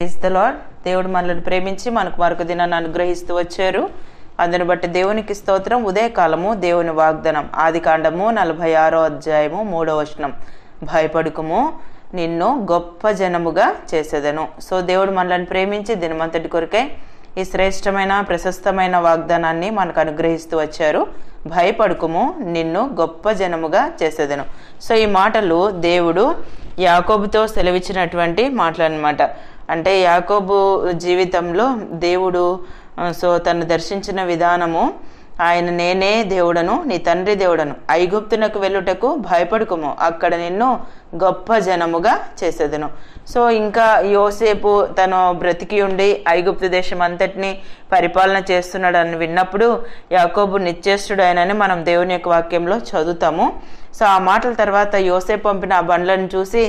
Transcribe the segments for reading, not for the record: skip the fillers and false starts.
Praise the lord. దేవుడు మనల్ని ప్రేమించి మనకు మరొక దినాన్ని అనుగ్రహిస్తూ వచ్చారు. అందుని బట్టి దేవునికి స్తోత్రం. ఉదయకాలము దేవుని వాగ్దానం ఆదికాండము 46వ అధ్యాయము 3వ వచనం, భయపడుకుము, నిన్ను గొప్ప జనముగా చేసేదను. సో దేవుడు మనల్ని ప్రేమించి దినమంతటి కొరకై ఈ శ్రేష్టమైన ప్రశస్తమైన వాగ్దానాన్ని మనకు అనుగ్రహిస్తూ వచ్చారు. భయపడుకుము, నిన్ను గొప్ప జనముగా చేసేదను. సో ఈ మాటలు దేవుడు యాకోబుతో సెలవిచ్చినటువంటి మాటలు అన్నమాట. అంటే యాకోబు జీవితంలో దేవుడు తను దర్శించిన విధానము, ఆయన నేనే దేవుడను, నీ తండ్రి దేవుడను, ఐగుప్తునకు వెళ్ళుటకు భయపడుకుము, అక్కడ నిన్ను గొప్ప జనముగా చేసేదను. సో ఇంకా యోసేపు తను బ్రతికి ఉండి ఐగుప్తు దేశం అంతటిని పరిపాలన చేస్తున్నాడు అని విన్నప్పుడు యాకోబు నిశ్చేష్టుడు ఆయనని మనం దేవుని యొక్క వాక్యంలో చదువుతాము. సో ఆ మాటల తర్వాత యోసేపు పంపిన ఆ బండ్లను చూసి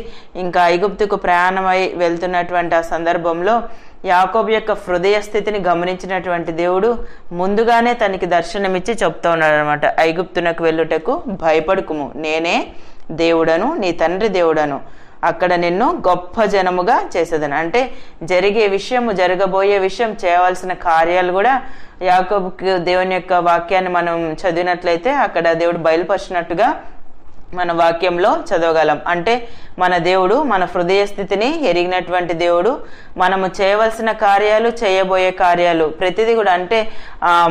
ఇంకా ఐగుప్తుకు ప్రయాణమై వెళ్తున్నటువంటి ఆ సందర్భంలో యాకోబు యొక్క హృదయ స్థితిని గమనించినటువంటి దేవుడు ముందుగానే తనకి దర్శనమిచ్చి చెప్తా ఉన్నాడు అనమాట. ఐగుప్తునకు వెళ్ళుటకు భయపడుకుము, నేనే దేవుడను, నీ తండ్రి దేవుడను, అక్కడ నిన్ను గొప్ప జనముగా చేసేదను. అంటే జరిగే విషయము, జరగబోయే విషయం, చేయవలసిన కార్యాలు కూడా యాకోబుకి దేవుని యొక్క వాక్యాన్ని మనం చదివినట్లయితే అక్కడ దేవుడు బయలుపరిచినట్టుగా మన వాక్యంలో చదవగలం. అంటే మన దేవుడు మన హృదయ స్థితిని ఎరిగినటువంటి దేవుడు. మనము చేయవలసిన కార్యాలు, చేయబోయే కార్యాలు ప్రతిదీ కూడా, అంటే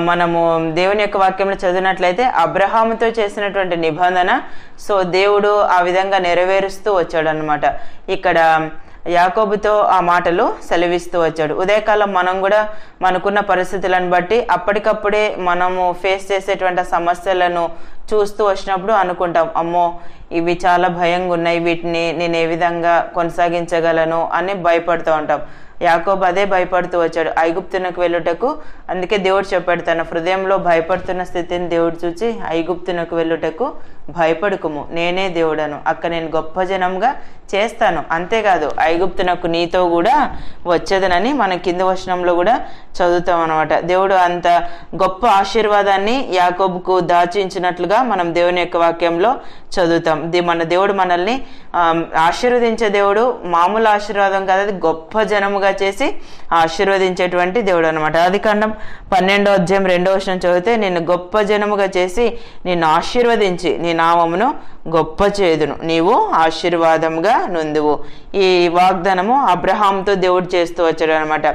మనము దేవుని యొక్క వాక్యంలో చదివినట్లయితే అబ్రహాముతో చేసినటువంటి నిబంధన సో దేవుడు ఆ విధంగా నెరవేరుస్తూ వచ్చాడు అన్నమాట. ఇక్కడ యాకోబుతో ఆ మాటలు సెలవిస్తూ వచ్చాడు. ఉదయకాలం మనం కూడా మనకున్న పరిస్థితులను బట్టి అప్పటికప్పుడే మనము ఫేస్ చేసేటువంటి సమస్యలను చూస్తూ వచ్చినప్పుడు అనుకుంటాం, అమ్మో ఇవి చాలా భయంగా ఉన్నాయి, వీటిని నేను ఏ విధంగా కొనసాగించగలను అని భయపడుతూ ఉంటాం. యాకోబు అదే భయపడుతూ వచ్చాడు ఐగుప్తునకు వెళ్ళుటకు. అందుకే దేవుడు చెప్పాడు, తన హృదయంలో భయపడుతున్న స్థితిని దేవుడు చూచి ఐగుప్తునకు వెళ్ళుటకు భయపడుకుము, నేనే దేవుడను, అక్కడ నేను గొప్ప జనంగా చేస్తాను. అంతేకాదు ఐగుప్తునకు నీతో కూడా వచ్చేదనని మన కింద వచనంలో కూడా చదువుతాం అనమాట. దేవుడు అంత గొప్ప ఆశీర్వాదాన్ని యాకోబుకు దాచించినట్లుగా మనం దేవుని యొక్క వాక్యంలో చదువుతాం. మన దేవుడు మనల్ని ఆశీర్వదించే దేవుడు. మామూలు ఆశీర్వాదం కాదు, అది గొప్ప జనముగా చేసి ఆశీర్వదించేటువంటి దేవుడు అనమాట. ఆదికాండం 12వ అధ్యాయం 2వ వచనం చదివితే, నిన్ను గొప్ప జనముగా చేసి నిన్ను ఆశీర్వదించి నీ నామమును గొప్ప చేదును, నీవు ఆశీర్వాదముగా నొందువు. ఈ వాగ్దానము అబ్రహాంతో దేవుడు చేస్తూ వచ్చాడు అనమాట.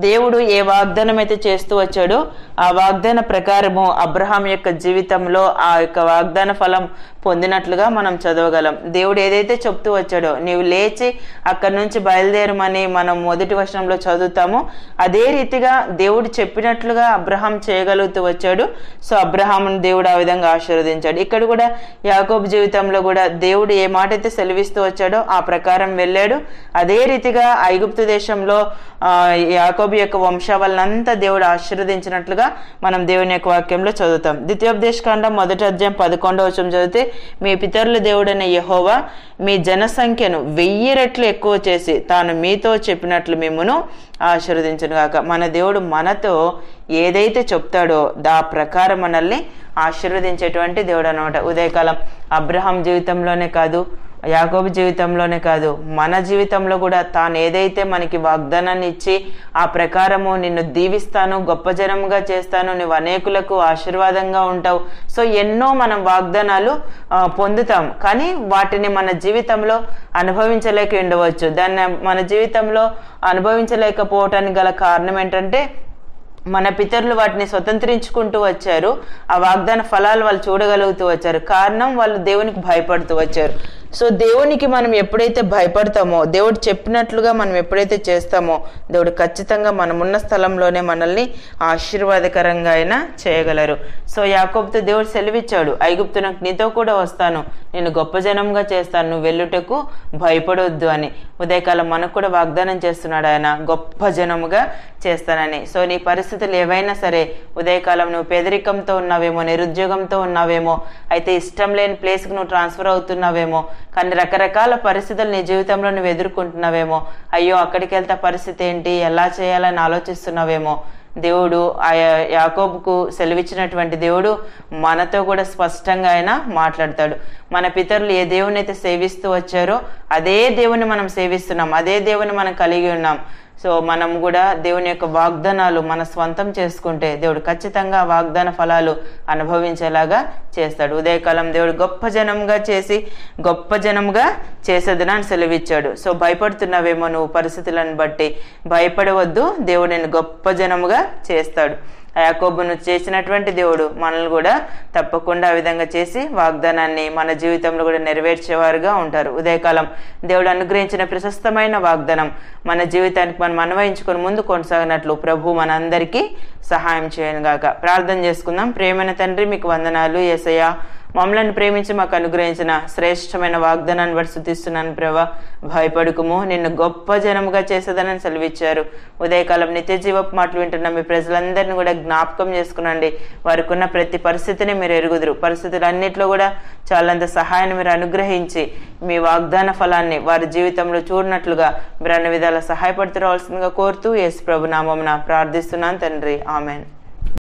దేవుడు ఏ వాగ్దానం అయితే చేస్తూ వచ్చాడో ఆ వాగ్దాన ప్రకారము అబ్రహాం యొక్క జీవితంలో ఆ యొక్క వాగ్దాన ఫలం పొందినట్లుగా మనం చదవగలం. దేవుడు ఏదైతే చెప్తూ వచ్చాడో, నీవు లేచి అక్కడి నుంచి బయలుదేరమని మనం మొదటి వచనంలో చదువుతామో అదే రీతిగా దేవుడు చెప్పినట్లుగా అబ్రహాం చేయగలుగుతూ వచ్చాడు. సో అబ్రహామును దేవుడు ఆ విధంగా ఆశీర్వదించాడు. ఇక్కడ కూడా యాకోబు జీవితంలో కూడా దేవుడు ఏ మాట అయితే సెలవిస్తూ వచ్చాడో ఆ ప్రకారం వెళ్ళాడు. అదే రీతిగా ఐగుప్తు దేశంలో యాకోబు యొక్క వంశావళనంతా దేవుడు ఆశీర్వదించినట్లుగా మనం దేవుని యొక్క వాక్యంలో చదువుతాం. ద్వితీయోపదేశకాండం 1వ అధ్యాయం 11వ వచనం చదివితే, మీ పితరుల దేవుడైన యెహోవా మీ జనసంఖ్యను 1000 రెట్లు ఎక్కువ చేసి తాను మీతో చెప్పినట్లు మిమ్మును ఆశీర్వదించును గాక. మన దేవుడు మనతో ఏదైతే చెప్తాడో ఆ ప్రకారం మనల్ని ఆశీర్వదించేటువంటి దేవుడు అనమాట. ఉదయకాలం అబ్రహాం జీవితంలోనే కాదు, యాకోబు జీవితంలోనే కాదు, మన జీవితంలో కూడా తాను ఏదైతే మనకి వాగ్దానాన్ని ఇచ్చి ఆ ప్రకారము నిన్ను దీవిస్తాను, గొప్ప జనముగా చేస్తాను, నువ్వు అనేకులకు ఆశీర్వాదంగా ఉంటావు, సో ఎన్నో మనం వాగ్దానాలు పొందుతాం. కానీ వాటిని మన జీవితంలో అనుభవించలేక ఉండవచ్చు. దాన్ని మన జీవితంలో అనుభవించలేకపోవటానికి గల కారణం ఏంటంటే, మన పితరులు వాటిని స్వతంత్రించుకుంటూ వచ్చారు. ఆ వాగ్దాన ఫలాలు వాళ్ళు చూడగలుగుతూ వచ్చారు. కారణం వాళ్ళు దేవునికి భయపడుతూ వచ్చారు. సో దేవునికి మనం ఎప్పుడైతే భయపడతామో, దేవుడు చెప్పినట్లుగా మనం ఎప్పుడైతే చేస్తామో, దేవుడు ఖచ్చితంగా మనమున్న స్థలంలోనే మనల్ని ఆశీర్వాదకరంగా అయినా చేయగలరు. సో యాకోబుతో దేవుడు సెలవిచ్చాడు, ఐగుప్తునకు నీతో కూడా వస్తాను, నేను గొప్ప జనంగా చేస్తాను, నువ్వు వెళ్ళుటకు భయపడొద్దు అని. ఉదయకాలం మనకు కూడా వాగ్దానం చేస్తున్నాడు ఆయన, గొప్ప జనముగా చేస్తానని. సో నీ పరిస్థితులు ఏవైనా సరే, ఉదయకాలం నువ్వు పేదరికంతో ఉన్నావేమో, నిరుద్యోగంతో ఉన్నావేమో, అయితే ఇష్టం లేని ప్లేస్కి నువ్వు ట్రాన్స్ఫర్ అవుతున్నావేమో, కానీ రకరకాల పరిస్థితులు నీ జీవితంలో నువ్వు ఎదుర్కొంటున్నావేమో, అయ్యో అక్కడికి వెళ్తే పరిస్థితి ఏంటి, ఎలా చేయాలని ఆలోచిస్తున్నావేమో, దేవుడు ఆ యాకోబుకు సెలవిచ్చినటువంటి దేవుడు మనతో కూడా స్పష్టంగా ఆయన మాట్లాడతాడు. మన పితరులు ఏ దేవుని అయితే సేవిస్తూ వచ్చారో అదే దేవుని మనం సేవిస్తున్నాం, అదే దేవుని మనం కలిగి ఉన్నాం. సో మనం కూడా దేవుని యొక్క వాగ్దానాలు మన స్వంతం చేసుకుంటే దేవుడు ఖచ్చితంగా వాగ్దాన ఫలాలు అనుభవించేలాగా చేస్తాడు. ఉదయకాలం దేవుడు గొప్ప జనముగా చేసేదని సెలవిచ్చాడు. సో భయపడుతున్నావేమో నువ్వు పరిస్థితులను బట్టి, భయపడవద్దు, దేవుడు నేను గొప్ప జనముగా చేస్తాడు. యాకోబును చేసినటువంటి దేవుడు మనల్ని కూడా తప్పకుండా ఆ విధంగా చేసి వాగ్దానాన్ని మన జీవితంలో కూడా నెరవేర్చేవారుగా ఉంటారు. ఉదయకాలం దేవుడు అనుగ్రహించిన ప్రశస్తమైన వాగ్దానం మన జీవితానికి మనం అన్వయించుకొని ముందు కొనసాగినట్లు ప్రభు మనందరికీ సహాయం చేయను గాక. ప్రార్థన చేసుకుందాం. ప్రేమైన తండ్రి, మీకు వందనాలు యేసయ్యా. మమ్మల్ని ప్రేమించి మాకు అనుగ్రహించిన శ్రేష్టమైన వాగ్దానాన్ని బట్టి స్తుతిస్తున్నాను ప్రభా. భయపడుకుము, నిన్ను గొప్ప జనముగా చేసేదని సెలవిచ్చారు. ఉదయకాలం నిత్య జీవపు మాటలు వింటున్న మీ ప్రజలందరినీ కూడా జ్ఞాపకం చేసుకునండి. వారికి ఉన్న ప్రతి పరిస్థితిని మీరు ఎరుగుదురు. పరిస్థితులన్నింటిలో కూడా చాలంత సహాయాన్ని మీరు అనుగ్రహించి మీ వాగ్దాన ఫలాన్ని వారి జీవితంలో చూడనట్లుగా మీరు అన్ని విధాలా సహాయపడుతూ రావాల్సిందిగా కోరుతూ యేసు ప్రభు నామమున ప్రార్థిస్తున్నాను తండ్రి. ఆమెన్.